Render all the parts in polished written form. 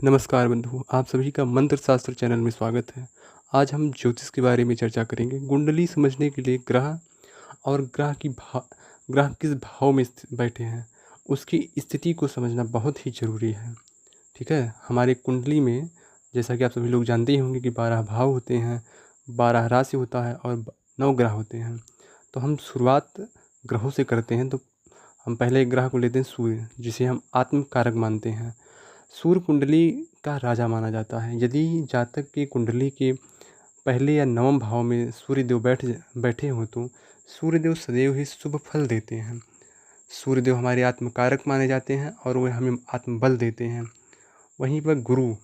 नमस्कार बंधु, आप सभी का मंत्र शास्त्र चैनल में स्वागत है। आज हम ज्योतिष के बारे में चर्चा करेंगे। कुंडली समझने के लिए ग्रह और ग्रह किस भाव में बैठे हैं, उसकी स्थिति को समझना बहुत ही ज़रूरी है। ठीक है, हमारे कुंडली में जैसा कि आप सभी लोग जानते ही होंगे कि 12 भाव होते हैं, 12 राशि होता है और 9 ग्रह होते हैं। तो हम शुरुआत ग्रहों से करते हैं। तो हम पहले एक ग्रह को लेते हैं सूर्य, जिसे हम आत्म कारक मानते हैं। सूर्य कुंडली का राजा माना जाता है। यदि जातक की कुंडली के पहले या नवम भाव में सूर्यदेव बैठे हों तो सूर्यदेव सदैव ही शुभ फल देते हैं। सूर्यदेव हमारे आत्मकारक माने जाते हैं और वे हमें आत्मबल देते हैं। वहीं पर गुरु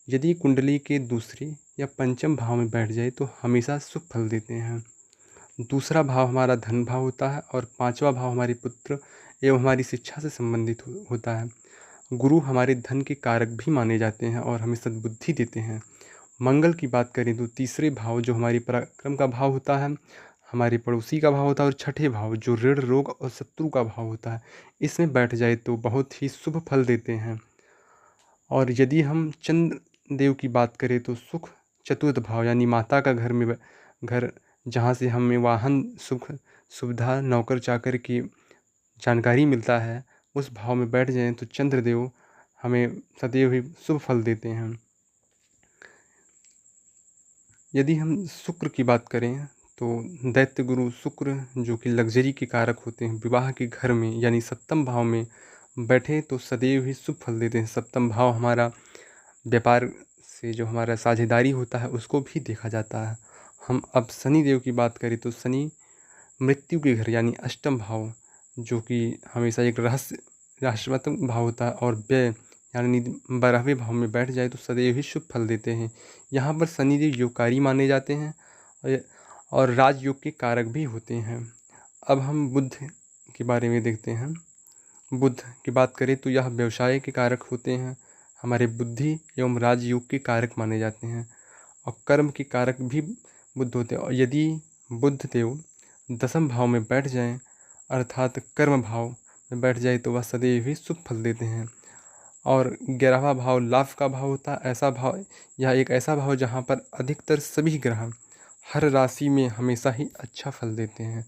यदि कुंडली के दूसरे या पंचम भाव में बैठ जाए तो हमेशा शुभ फल देते हैं। दूसरा भाव हमारा धन भाव होता है और पांचवा भाव हमारे पुत्र एवं हमारी शिक्षा से संबंधित होता है। गुरु हमारे धन के कारक भी माने जाते हैं और हमें सद्बुद्धि देते हैं। मंगल की बात करें तो तीसरे भाव जो हमारी पराक्रम का भाव होता है, हमारे पड़ोसी का भाव होता है, और छठे भाव जो ऋण रोग और शत्रु का भाव होता है, इसमें बैठ जाए तो बहुत ही शुभ फल देते हैं। और यदि हम चंद्र देव की बात करें तो सुख चतुर्थ भाव यानी माता का घर जहाँ से हमें वाहन सुख सुविधा नौकर चाकर की जानकारी मिलता है, उस भाव में बैठ जाएं तो चंद्रदेव हमें सदैव ही शुभ फल देते हैं। यदि हम शुक्र की बात करें तो दैत्य गुरु शुक्र जो कि लग्जरी के कारक होते हैं, विवाह के घर में यानी सप्तम भाव में बैठे तो सदैव ही शुभ फल देते हैं। सप्तम भाव हमारा व्यापार से जो हमारा साझेदारी होता है उसको भी देखा जाता है। हम अब शनि देव की बात करें तो शनि मृत्यु के घर यानी अष्टम भाव जो कि हमेशा एक रहस्यात्मक भाव होता है और व्यय यानी 12वें भाव में बैठ जाए तो सदैव ही शुभ फल देते हैं। यहाँ पर शनिदेव योगकारी माने जाते हैं और राजयोग के कारक भी होते हैं। अब हम बुध के बारे में देखते हैं। बुध की बात करें तो यह व्यवसाय के कारक होते हैं, हमारे बुद्धि एवं राजयोग के कारक माने जाते हैं और कर्म के कारक भी बुध होते हैं। और यदि बुध देव दसम भाव में बैठ जाएं अर्थात कर्म भाव में बैठ जाए तो वह सदैव ही शुभ फल देते हैं। और 11वां भाव लाभ का भाव होता है। ऐसा भाव यह एक ऐसा भाव जहाँ पर अधिकतर सभी ग्रह हर राशि में हमेशा ही अच्छा फल देते हैं।